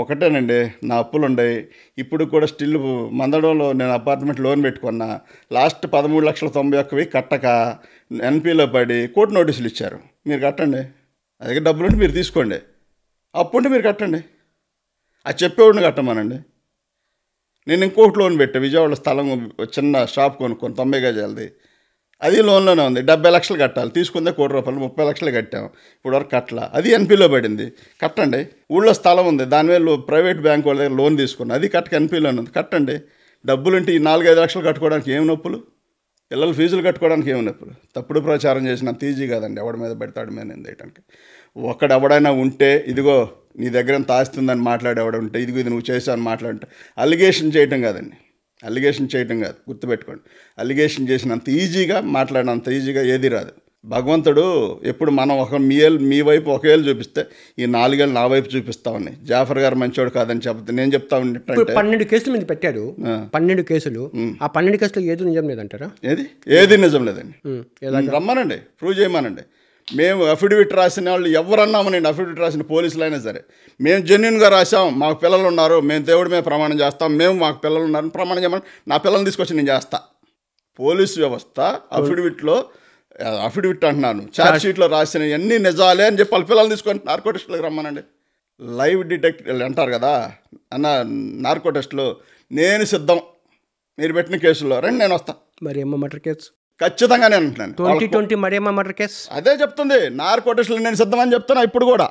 ఒకటేనండి, నా అప్పులు ఉన్నాయి ఇప్పుడు కూడా. స్టిల్ మందడంలో నేను అపార్ట్మెంట్ లోన్ పెట్టుకున్నా. లాస్ట్ 13,91,000 కట్టక ఎన్పీలో పడి కోర్టు నోటీసులు ఇచ్చారు. మీరు కట్టండి, అదే డబ్బులుంటే మీరు తీసుకోండి, అప్పు ఉంటే మీరు కట్టండి. అది చెప్పేవాడిని కట్టమానండి. నేను ఇంకోటి లోన్ పెట్టా, విజయవాడ స్థలం చిన్న షాప్ కొనుక్కొని 90 గజాలది, అది లోన్లోనే ఉంది. 70 లక్షలు కట్టాలి, తీసుకుందే ₹1 కోటి, 30 లక్షలు కట్టాం, ఇప్పుడు వరకు కట్టలా. అది ఎన్పీలో పడింది, కట్టండి. ఊళ్ళో స్థలం ఉంది, దాని మీద ప్రైవేట్ బ్యాంక్ వాళ్ళ దగ్గర లోన్ తీసుకున్నా, అది కట్టక ఎన్పీలోనే ఉంది, కట్టండి. డబ్బులుంటే ఈ 4-5 లక్షలు కట్టుకోవడానికి ఏమి నొప్పులు? పిల్లల ఫీజులు కట్టుకోవడానికి ఏమి నొప్పులు? తప్పుడు ప్రచారం చేసినంత ఈజీ కాదండి ఎవడి మీద పెడతాడు మీద వేయడానికి. ఒకడెవడైనా ఉంటే ఇదిగో నీ దగ్గర ఎంత ఆస్తుందని మాట్లాడేవాడు ఉంటే, ఇదిగో ఇది నువ్వు చేసావు అని మాట్లాడుంటే, అలిగేషన్ చేయటం కాదండి, అలిగేషన్ చేయటం కాదు, గుర్తుపెట్టుకోండి. అలిగేషన్ చేసినంత ఈజీగా మాట్లాడినంత ఈజీగా ఏది రాదు. భగవంతుడు ఎప్పుడు మనం మీ వైపు ఒక ఏళ్ళు చూపిస్తే ఈ 4 ఏళ్ళు నా వైపు చూపిస్తామని. జాఫర్ గారు మంచోడు కాదని చెప్తే నేను చెప్తా ఉన్నట్టు 12 కేసులు మీద పెట్టారు. 12 కేసులు, ఆ 12 కేసులు ఏది నిజం లేదంటారా? ఏది నిజం లేదండి. రమ్మనండి, ప్రూవ్ చేయమనండి. మేము అఫిడవిట్ రాసిన వాళ్ళు ఎవరన్నామనండి, అఫిడవిట్ రాసిన పోలీసులు అయినా సరే, మేము జెన్యున్గా రాసాం, మాకు పిల్లలు ఉన్నారు, మేము దేవుడి మీద ప్రమాణం చేస్తాం, మేము మాకు పిల్లలు ఉన్నారని ప్రమాణం చేయమని నా పిల్లల్ని తీసుకొచ్చి నేను చేస్తా. పోలీసు వ్యవస్థ అఫిడవిట్ అంటున్నాను, ఛార్జ్ షీట్లో రాసిన అన్నీ నిజాలే అని చెప్పి వాళ్ళ పిల్లల్ని తీసుకొని నార్కోటిస్టులకు రమ్మనండి. లైవ్ డిటెక్టివ్ అంటారు కదా అన్న, నార్కోటిస్టులు నేను సిద్ధం, మీరు పెట్టిన కేసుల్లో రండి, నేను వస్తా. మరి ఏమో మర్డర్ కేసు ఖచ్చితంగా నేను అంటున్నాను. 2020 మరేమో మర్డర్ కేసు అదే చెప్తుంది, నార్కోటిస్టులు నేను సిద్ధమని చెప్తున్నా ఇప్పుడు కూడా.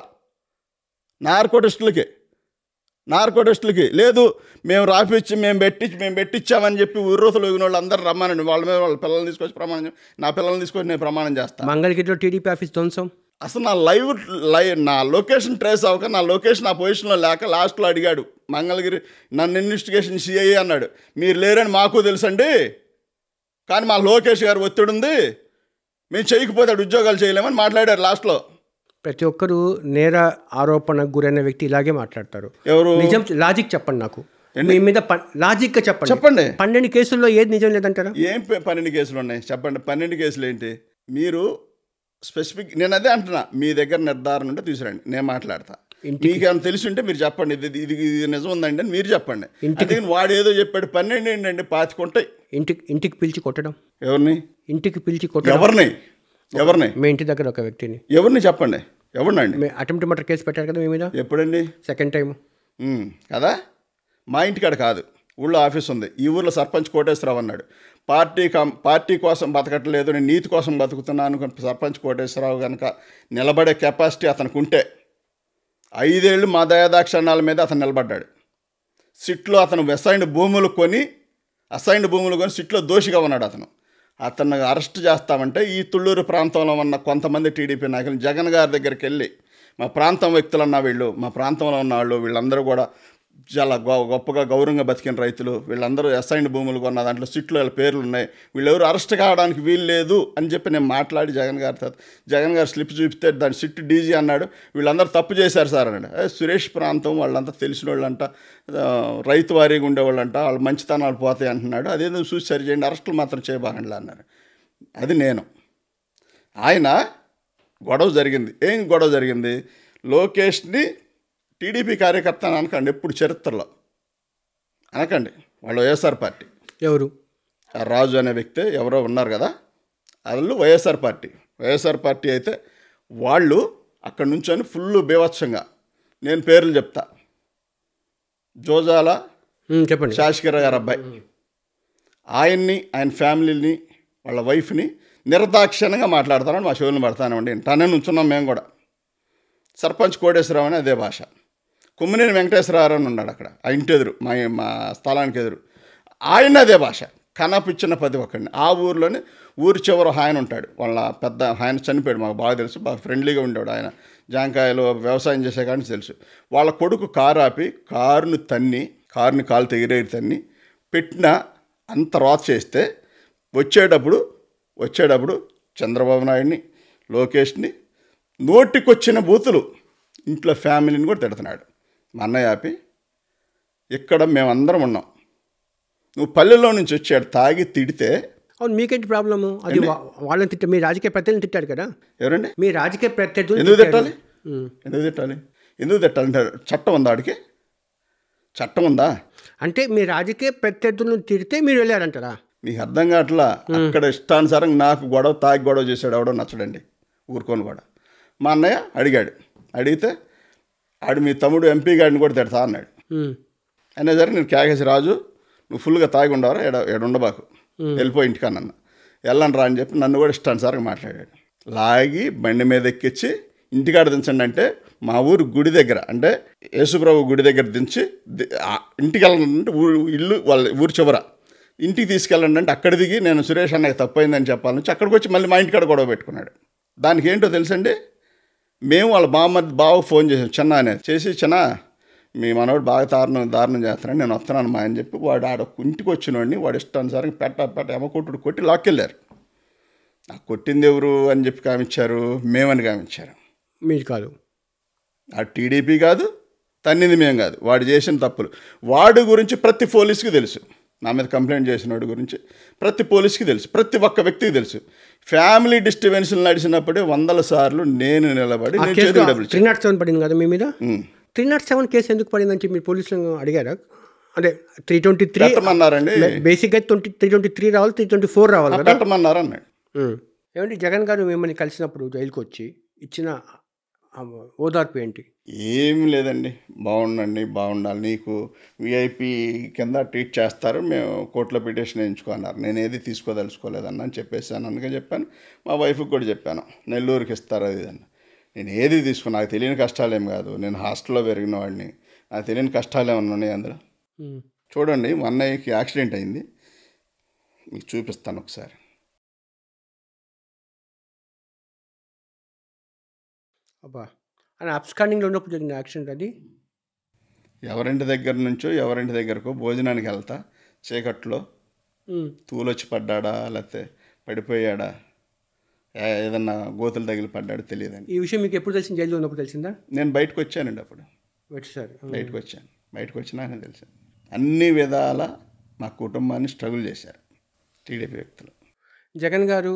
నార్కోటిస్టులకి లేదు, మేము రాపిచ్చి మేము పెట్టించామని చెప్పి ఉర్రోతులు ఊగిన వాళ్ళు అందరూ రమ్మనండి, వాళ్ళ మీద వాళ్ళ పిల్లల్ని తీసుకొచ్చి ప్రమాణం, నా పిల్లల్ని తీసుకొచ్చి నేను ప్రమాణం చేస్తాను. మంగళగిరిలో టీడీపీ ఆఫీస్ ధ్వంసం. అసలు నా లొకేషన్ ట్రేస్ అవ్వక, నా లొకేషన్ ఆ పొజిషన్లో లేక లాస్ట్లో అడిగాడు మంగళగిరి, నన్ను ఇన్వెస్టిగేషన్ సిఐ అన్నాడు. మీరు లేరని మాకు తెలుసండి, కానీ మా లోకేష్ గారు ఒత్తిడి ఉంది, మేము చేయకపోతే ఉద్యోగాలు చేయలేమని మాట్లాడారు లాస్ట్లో. ప్రతి ఒక్కరు నేర ఆరోపణకు గురైన వ్యక్తి ఇలాగే మాట్లాడతారు. ఎవరు? నిజం లాజిక్ చెప్పండి నాకు, మీ మీద లాజిక్గా చెప్పండి. 12 కేసుల్లో ఏది నిజం లేదంటారా? ఏం 12 కేసులు ఉన్నాయి చెప్పండి. 12 కేసులు ఏంటి? మీరు స్పెసిఫిక్, నేను అదే అంటున్నా, మీ దగ్గర నిర్ధారణ ఉంటే తీసుకురండి, నేను మాట్లాడతా. మీకు ఏమైనా తెలిసి ఉంటే మీరు చెప్పండి, ఇది నిజం ఉందండి అని మీరు చెప్పండి. ఇంటికి వాడు ఏదో చెప్పాడు, 12 ఏంటండి, 25 ఉంటాయి. ఇంటికి పిలిచి కొట్టడం. ఎవరిని? ఇంటికి పిలిచి కొట్టడం. ఎవరిని? మీ ఇంటి దగ్గర ఒక వ్యక్తిని. ఎవరిని చెప్పండి, ఎవరినండి? అటెంప్ట్ మర్డర్ కేసు పెట్టారు కదా మీ మీద. ఎప్పుడండి? సెకండ్ టైం కదా. మా ఇంటికాడ కాదు, ఊళ్ళో ఆఫీస్ ఉంది. ఈ ఊళ్ళో సర్పంచ్ కోటేశ్వరరావు అన్నాడు, పార్టీ కోసం బతకట్లేదు, నేను నీతి కోసం బతుకుతున్నాను. సర్పంచ్ కోటేశ్వరరావు కనుక నిలబడే కెపాసిటీ అతనికి ఉంటే 5 ఏళ్ళు మా దయాదాక్షణాల మీద అతను నిలబడ్డాడు. సిట్లో అతను అసైన్డ్ భూములు కొని సిట్లో దోషిగా ఉన్నాడు. అతను అరెస్ట్ చేస్తామంటే ఈ తుళ్ళూరు ప్రాంతంలో ఉన్న కొంతమంది టీడీపీ నాయకులు జగన్ గారి దగ్గరికి వెళ్ళి, మా ప్రాంతం వ్యక్తులు అన్న వీళ్ళు, మా ప్రాంతంలో ఉన్న వాళ్ళు, వీళ్ళందరూ కూడా చాలా గొప్పగా గౌరవంగా బతికిన రైతులు, వీళ్ళందరూ అసైన్డ్ భూములు కొన్న దాంట్లో సిట్లో వీళ్ళ పేర్లు ఉన్నాయి, వీళ్ళెవరు అరెస్ట్ కావడానికి వీలు లేదు అని చెప్పి నేను మాట్లాడి జగన్ గారు స్లిప్ చూపితే దాని సిట్ డీజీ అన్నాడు, వీళ్ళందరూ తప్పు చేశారు సార్ అన్నాడు. సురేష్ ప్రాంతం వాళ్ళంతా తెలిసిన వాళ్ళంట, రైతు వారీగా ఉండేవాళ్ళంట, వాళ్ళ మంచితనాలు పోతాయి అంటున్నాడు, అదేదో చూసి సరి చేయండి, అరెస్టులు మాత్రం చేయబాకండి అన్నారు. అది నేను. ఆయన గొడవ జరిగింది, లోకేష్ని టీడీపీ కార్యకర్త అని అనకండి, ఎప్పుడు చరిత్రలో అనకండి. వాళ్ళు వైఎస్ఆర్ పార్టీ. ఎవరు? రాజు అనే వ్యక్తి ఎవరో ఉన్నారు కదా, వాళ్ళు వైఎస్ఆర్ పార్టీ అయితే వాళ్ళు అక్కడ నుంచొని ఫుల్ బీభత్సంగా, నేను పేర్లు చెప్తా, జోజాల చెప్పండి, శాషికర గారు అబ్బాయి, ఆయన ఫ్యామిలీని, వాళ్ళ వైఫ్ని నిర్దాక్షిణ్యంగా మాట్లాడతానని మా షోలను పడతానండి. తనే నుంచున్నాం మేము కూడా. సర్పంచ్ కోటేశ్వరరావు అని అదే భాష. కుమ్మినేని వెంకటేశ్వరరావు అని ఉన్నాడు అక్కడ, ఆ ఇంటి ఎదురు, మా స్థలానికి ఎదురు, ఆయన అదే భాష. కనపిచ్చిన 10 ఒక్కడిని. ఆ ఊరిలోనే ఊరి చివర ఆయన ఉంటాడు, వాళ్ళ పెద్ద ఆయన చనిపోయాడు, మాకు బాగా తెలుసు, బాగా ఫ్రెండ్లీగా ఉండేవాడు ఆయన, జాంకాయలు వ్యవసాయం చేసే కానీ తెలుసు. వాళ్ళ కొడుకు కారు ఆపి కారుని కాలు తెగిరేరి తన్ని పెట్టిన అంత రాత్ చేస్తే వచ్చేటప్పుడు చంద్రబాబు నాయుడిని, లోకేష్ని నోటికొచ్చిన బూతులు ఇంట్లో ఫ్యామిలీని కూడా తిడుతున్నాడు. మా అన్నయ్య ఆపి, ఇక్కడ మేమందరం ఉన్నాం, నువ్వు పల్లెల్లో నుంచి వచ్చాడు తాగి తిడితే. అవును, మీకేంటి ప్రాబ్లము? అది వాళ్ళని తిట్ట, మీ రాజకీయ ప్రత్యర్థులను తిట్టాడు కదా. ఎవరండి? మీ రాజకీయ ప్రత్యర్థులు ఎందుకు తిట్టాలి? ఎందుకు తిట్టాలంటే చట్టం ఉందా? ఆడికి చట్టం ఉందా? అంటే మీ రాజకీయ ప్రత్యర్థులను తిడితే మీరు వెళ్ళారంటారా? మీకు అర్థం కావట్లా. అక్కడ ఇష్టానుసారం నాకు తాగి గొడవ చేశాడు ఎవడో నచ్చడండి, ఊరుకోని కూడా. మా అన్నయ్య అడిగాడు, అడిగితే ఆడు మీ తమ్ముడు ఎంపీ గారిని కూడా తిడతా అన్నాడు. అయినా సరే నేను కేకేసి, రాజు నువ్వు ఫుల్గా తాగి ఉండవరా, ఎడుండబాకు, వెళ్ళిపోయి ఇంటికన్నా, వెళ్ళను రా అని చెప్పి నన్ను కూడా ఇష్టానుసారంగా మాట్లాడాడు. లాగి బండి మీద ఎక్కించి ఇంటికాడ దించండి అంటే, మా ఊరు గుడి దగ్గర, అంటే యేసుప్రభు గుడి దగ్గర దించి ఇంటికి వెళ్ళాలంటే ఇల్లు వాళ్ళ ఊరు చివర, ఇంటికి తీసుకెళ్ళండి అంటే అక్కడ దిగి నేను సురేష్ అన్నకి తప్పైందని చెప్పాలని అక్కడికి వచ్చి మళ్ళీ మా ఇంటికాడ గొడవ పెట్టుకున్నాడు. దానికి ఏంటో తెలుసండి, మేము వాళ్ళ బావకు ఫోన్ చేసాం, చిన్న అనేది చేసి, చిన్న మీ మనవాడు బాగా దారుణం చేస్తున్నాడు, నేను వస్తున్నాను మా అని చెప్పి వాడు ఆడ ఇంటికి వచ్చినవాడిని వాడు ఇష్టానుసారంగా పెట్ట ఎమకొట్టుడు కొట్టి లాక్కెళ్ళారు. నాకు కొట్టింది ఎవరు అని చెప్పి కామిచ్చారు, మేమని కామిచ్చారు. మీరు కాదు, ఆ టీడీపీ కాదు, తన్నింది మేము కాదు, వాడు చేసిన తప్పులు వాడి గురించి ప్రతి పోలీసుకి తెలుసు. నా మీద కంప్లైంట్ చేసిన వాడి గురించి ప్రతి పోలీసుకి తెలుసు, ప్రతి ఒక్క వ్యక్తికి తెలుసు. ఫ్యామిలీ డిస్టర్బెన్స్లు నడిచినప్పుడే 100 సార్లు నేను నిలబడి 307 పడింది కదా మీ మీద. 307 కేసు ఎందుకు పడిందంటే మీరు పోలీసులను అడిగారా? అంటే 323 పెట్టమన్నారండి. బేసిక్గా 323 రావాలి, 324 రావాలి కదా, పెట్టమన్నారు అన్నాడు. ఏమంటే జగన్ గారు మిమ్మల్ని కలిసినప్పుడు జైలుకి వచ్చి ఇచ్చిన ఓదార్పు ఏంటి? ఏమి లేదండి, బాగుండాలి, నీకు విఐపి కింద ట్రీట్ చేస్తారు, మేము కోర్టులో పిటిషన్ వేయించుకున్నారు, నేను ఏది తీసుకోదలుచుకోలేదన్న అని చెప్పేసాను. అందుకే చెప్పాను, మా వైఫ్కి కూడా చెప్పాను, నెల్లూరుకి ఇస్తారు అది అని. నేను ఏది తీసుకున్నా, నాకు తెలియని కష్టాలేం కాదు, నేను హాస్టల్లో పెరిగిన వాడిని, నాకు తెలియని కష్టాలు ఏమన్నా ఉన్నాయి అందులో. చూడండి, మా అన్నయ్యకి యాక్సిడెంట్ అయింది, మీకు చూపిస్తాను ఒకసారి. అబ్బా, అని అబ్స్కాండింగ్లో ఉన్నప్పుడు జరిగిన యాక్సిడెంట్ అది. ఎవరింటి దగ్గర నుంచో ఎవరింటి దగ్గరకో భోజనానికి వెళ్తా, చీకట్లో తూలొచ్చి పడ్డాడా లేకపోతే పడిపోయాడా, ఏదన్నా గోతులు తగిలి పడ్డాడో తెలియదండి. ఈ విషయం మీకు ఎప్పుడు తెలిసింది? జైల్లో ఉన్నప్పుడు తెలిసిందా? నేను బయటకు వచ్చానండి, అప్పుడు బయటకు వచ్చినాకనే తెలిసాను. అన్ని విధాల మా కుటుంబాన్ని స్ట్రగుల్ చేశారు టీడీపీ వ్యక్తులు. జగన్ గారు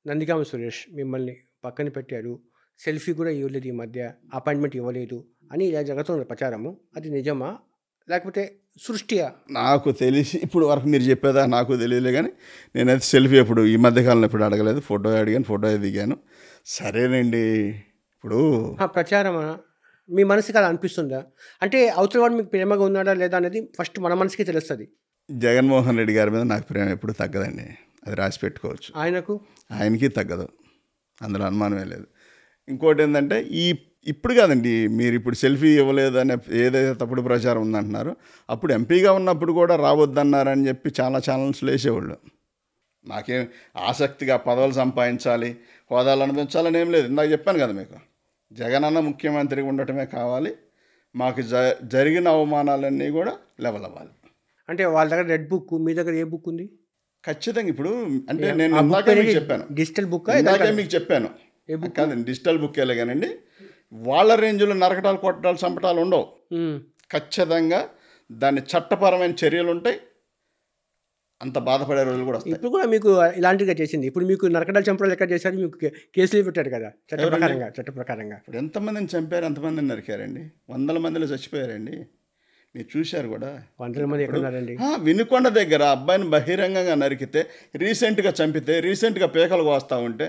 నందిగామ సురేష్ మిమ్మల్ని పక్కన పెట్టారు, సెల్ఫీ కూడా ఇవ్వలేదు, ఈ మధ్య అపాయింట్మెంట్ ఇవ్వలేదు అని ఇలా జరుగుతున్న ప్రచారము, అది నిజమా లేకపోతే సృష్టియా? నాకు తెలిసి ఇప్పుడు వరకు మీరు చెప్పేదా నాకు తెలియలే, కానీ నేనైతే సెల్ఫీ ఎప్పుడు ఈ మధ్యకాలంలో ఎప్పుడు అడగలేదు. ఫోటో అడిగాను, ఫోటో దిగాను. సరేనండి, ఇప్పుడు ప్రచారమా మీ మనసుకి అలా అనిపిస్తుందా? అంటే అవతల వాడు మీకు ప్రేమగా ఉన్నాడా లేదా అనేది ఫస్ట్ మన మనసుకి తెలుస్తుంది. జగన్మోహన్ రెడ్డి గారి మీద నాకు ప్రేమ ఎప్పుడు తగ్గదండి, అది రాసి పెట్టుకోవచ్చు. ఆయనకి తగ్గదు, అందులో అనుమానమే లేదు. ఇంకోటి ఏంటంటే ఇప్పుడు కాదండి, మీరు ఇప్పుడు సెల్ఫీ ఇవ్వలేదు అనే ఏదైతే తప్పుడు ప్రచారం ఉందంటున్నారో, అప్పుడు ఎంపీగా ఉన్నప్పుడు కూడా రావద్దన్నారని చెప్పి చాలా ఛానల్స్లో వేసేవాళ్ళు. నాకేం ఆసక్తిగా పదవులు సంపాదించాలి, హోదాలు అనిపించాలని ఏం లేదు. ఇందాక చెప్పాను కదా మీకు, జగన్ అన్న ముఖ్యమంత్రిగా ఉండటమే కావాలి, మాకు జరిగిన అవమానాలన్నీ కూడా లెవెల్ అవ్వాలి. అంటే వాళ్ళ దగ్గర రెడ్ బుక్, మీ దగ్గర ఏ బుక్ ఉంది? ఖచ్చితంగా ఇప్పుడు అంటే నేను ఇందాకే మీకు చెప్పాను, డిజిటల్ బుక్ ఇందాకే మీకు చెప్పాను కాదండి, డిజిటల్ బుక్ వెళ్ళగానండి. వాళ్ళ రేంజ్లో నరకటాలు, కొట్టడాలు, చంపటాలు ఉండవు. ఖచ్చితంగా దాని చట్టపరమైన చర్యలు ఉంటాయి, అంత బాధపడే రోజులు కూడా వస్తాయి. ఇప్పుడు కూడా మీకు ఇలాంటిగా చేసింది. ఇప్పుడు మీకు నరకడాలు, చంపడాలు ఎక్కడ చేశారు? మీకు కేసులు పెట్టారు కదా చట్ట ప్రకారంగా. ఇప్పుడు ఎంతమందిని చంపారు, ఎంతమందిని నరికారండి? 100 మందిలో చచ్చిపోయారండి, మీరు చూశారు కూడా. 100 మంది ఎక్కడున్నారండి? వినుకొండ దగ్గర అబ్బాయిని బహిరంగంగా నరికితే, రీసెంట్గా చంపితే, రీసెంట్గా పేకలు కోస్తా ఉంటే,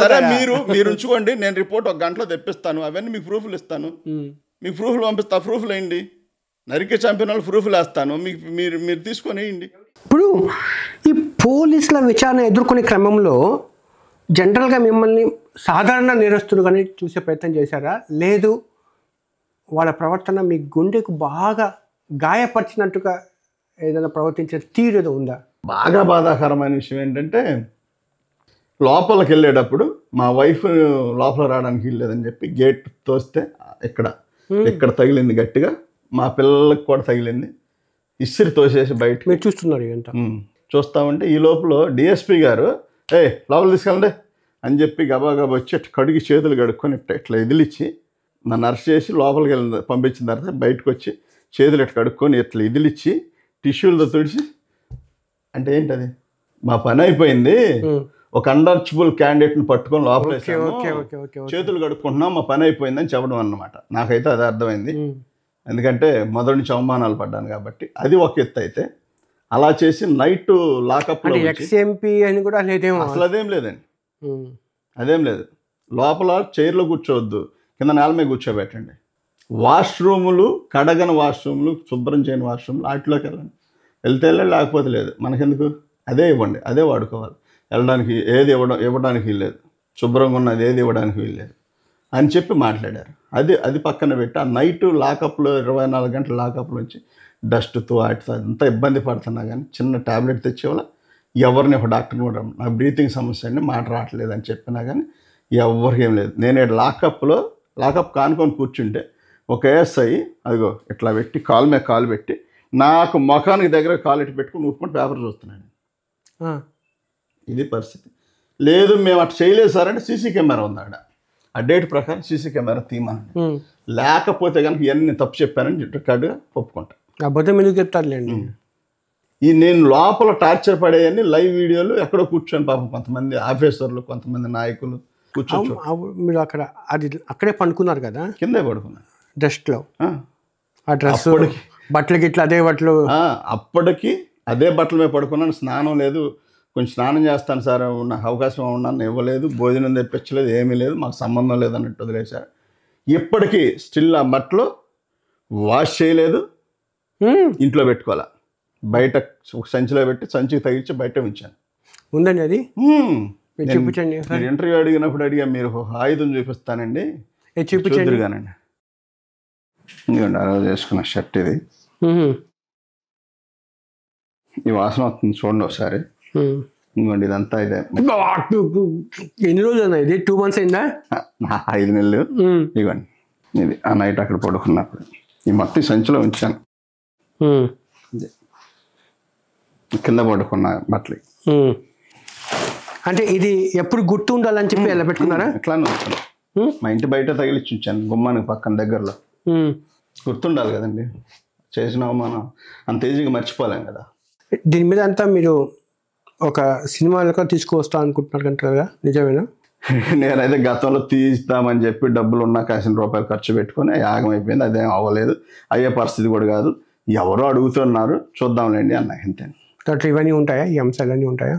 సరే మీరు ఉంచుకోండి, నేను రిపోర్ట్ 1 గంటలో తెప్పిస్తాను, అవన్నీ మీకు ప్రూఫ్లు ఇస్తాను, మీకు ప్రూఫ్లు పంపిస్తా, ప్రూఫ్లు వేయండి, నరికి చంపిన వాళ్ళు ప్రూఫ్లు వేస్తాను, మీకు మీరు తీసుకొని వేయండి. ఇప్పుడు ఈ పోలీసుల విచారణ ఎదుర్కొనే క్రమంలో జనరల్గా మిమ్మల్ని సాధారణ నేరస్తులుగానే చూసే ప్రయత్నం చేశారా, లేదు వాళ్ళ ప్రవర్తన మీ గుండెకు బాగా గాయపరిచినట్టుగా ఏదైనా ప్రవర్తించే తీరు ఏదో ఉందా? బాగా బాధాకరమైన విషయం ఏంటంటే, లోపలికి వెళ్ళేటప్పుడు మా వైఫ్ లోపల రావడానికి వెళ్ళలేదని చెప్పి గేట్ తోస్తే ఇక్కడ తగిలింది గట్టిగా, మా పిల్లలకు కూడా తగిలింది, ఇస్త్రీ తోసేసి బయట. మీరు చూస్తున్నారు ఇదంతా. చూస్తూ ఉంటే ఈ లోపల డిఎస్పి గారు లోపల తీసుకెళ్ళండి అని చెప్పి గబా వచ్చి కడిగి చేతులు కడుక్కొని ఇట్లా ఇదిలిచ్చి నన్ను అరెస్ట్ చేసి లోపలికి పంపించిన తర్వాత బయటకు వచ్చి చేతులు ఇట్లా కడుక్కొని ఇట్లా ఇదిలిచ్చి టిష్యూలతో తుడిచి అంటే ఏంటది మా పని అయిపోయింది, ఒక అన్టచబుల్ క్యాండిడేట్ని పట్టుకొని లోపల చేతులు కడుక్కుంటున్నాం, మా పని అయిపోయిందని చెప్పడం అన్నమాట. నాకైతే అది అర్థమైంది, ఎందుకంటే మొదటి నుంచి అవమానాలు పడ్డాను కాబట్టి. అది ఒక ఎత్తు. అయితే అలా చేసి నైట్ లాకప్ అని కూడా అసలు అదేం లేదండి, అదేం లేదు. లోపల చైర్లో కూర్చోవద్దు, కింద నేల మీద కూర్చోబెట్టండి. వాష్రూములు కడగని వాష్రూములు, శుభ్రం చేయని వాష్రూములు వాటిలోకి వెళ్ళండి. వెళ్తే వెళ్ళండి, లేకపోతే లేదు, మనకెందుకు, అదే ఇవ్వండి, అదే వాడుకోవాలి. వెళ్ళడానికి ఏది ఇవ్వడానికి వీల్లేదు, శుభ్రంగా ఉన్నది ఏది ఇవ్వడానికి వీల్లేదు అని చెప్పి మాట్లాడారు. అది పక్కన పెట్టి ఆ నైట్ లాకప్లో 24 గంటల లాకప్లో వచ్చి డస్ట్తో వాటితో అంతా ఇబ్బంది పడుతున్నా కానీ చిన్న ట్యాబ్లెట్ తెచ్చేవాళ్ళ ఎవరిని ఒక డాక్టర్ని కూడా నాకు బ్రీతింగ్ సమస్య అండి, మాట రావట్లేదు అని చెప్పినా కానీ ఎవరికి ఏం లేదు. నేను లాకప్ కానుకొని కూర్చుంటే ఒక ఏఎస్ఐ అదిగో ఇట్లా పెట్టి కాలు మీద కాలు పెట్టి నాకు ముఖానికి దగ్గర కాలు ఎట్టి పెట్టుకుని ఊపుకుంటూ పేపర్ చూస్తున్నాను. ఇది పరిస్థితి. లేదు మేము అట్లా చేయలేదు సార్ అంటే సీసీ కెమెరా ఉంది అక్కడ, ఆ డేట్ ప్రకారం సీసీ కెమెరా తీయమనండి, లేకపోతే కనుక ఇవన్నీ తప్పు చెప్పానని రికార్డుగా ఒప్పుకుంటా. అబద్ధం ఎందుకు చెప్తారులేండి. ఈ నేను లోపల టార్చర్ పడేయన్ని లైవ్ వీడియోలు ఎక్కడో కూర్చొని పాపం కొంతమంది ఆఫీసర్లు కొంతమంది నాయకులు కూర్చొని మీరు అక్కడే పండుకున్నారు కదా, కిందే పడుకున్నారు డస్ట్లో. ఆ డ్రెస్ బట్టలకి ఇట్లా అదే బట్టలు, అప్పటికి అదే బట్టల మీద పడుకున్నాను. స్నానం లేదు, కొంచెం స్నానం చేస్తాను సార్, నాకు అవకాశం ఉన్నాను, ఇవ్వలేదు, భోజనం తెప్పించలేదు, ఏమీ లేదు, మాకు సంబంధం లేదు అన్నట్టు వదిలేశారు. ఇప్పటికీ స్టిల్ ఆ బట్టలు వాష్ చేయలేదు, ఇంట్లో పెట్టుకోవాలా, బయట సంచిలో పెట్టి సంచికి తగిలించి బయట ఉంచాను. ఉందండి అది, చూపించండి. ఇంటర్వ్యూ అడిగినప్పుడు మీరు ఆయుధం చూపిస్తానండి, చూద్దురుగానండి. ఇదిగోండి ఆ రోజు వేసుకున్న షర్ట్ ఇది, ఈ వాసన వస్తుంది చూడండి ఒకసారి. ఇంకోండి ఇదంతా ఇదే. ఎన్ని రోజులు అన్నా ఇది? 2 months అయిందా? 5 నెలలు. ఇదిగోండి ఇది ఆ నైట్ అక్కడ పడుకున్నప్పుడు ఈ మొత్తం సంచిలో ఉంచాను, కింద పడుకున్న బట్టలు. అంటే ఇది ఎప్పుడు గుర్తు ఉండాలని చెప్పి ఎలా పెట్టుకున్నారా? ఎట్లానే వచ్చాను, మా ఇంటి బయట తగిలిచ్చి ఉంచాను, గుమ్మానికి పక్కన దగ్గరలో. గుర్తుండాలి కదండి, చేసిన అవమానం అంత ఈజీగా మర్చిపోలేం కదా. దీని మీద అంతా మీరు ఒక సినిమాలకు తీసుకువస్తా అనుకుంటున్నారు కదా, నిజమేనా? నేనైతే గతంలో తీస్తామని చెప్పి డబ్బులు ఉన్నా ₹1,000 ఖర్చు పెట్టుకొని యాగం అయిపోయింది, అదేం అవ్వలేదు, అయ్యే పరిస్థితి కూడా కాదు. ఎవరో అడుగుతున్నారు చూద్దాంలేండి అన్న, అంతే. ఇవన్నీ ఉంటాయా, ఈ అంశాలన్నీ ఉంటాయా?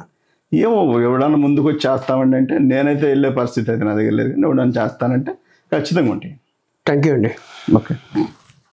ఏమో ఎవడన్నా ముందుకు వచ్చి చేస్తామండి అంటే నేనైతే వెళ్ళే పరిస్థితి అయితే నా దగ్గర లేదు, కానీ ఎవడన్నా చేస్తానంటే ఖచ్చితంగా ఉంటాయి. థ్యాంక్ యూ అండి. ఓకే.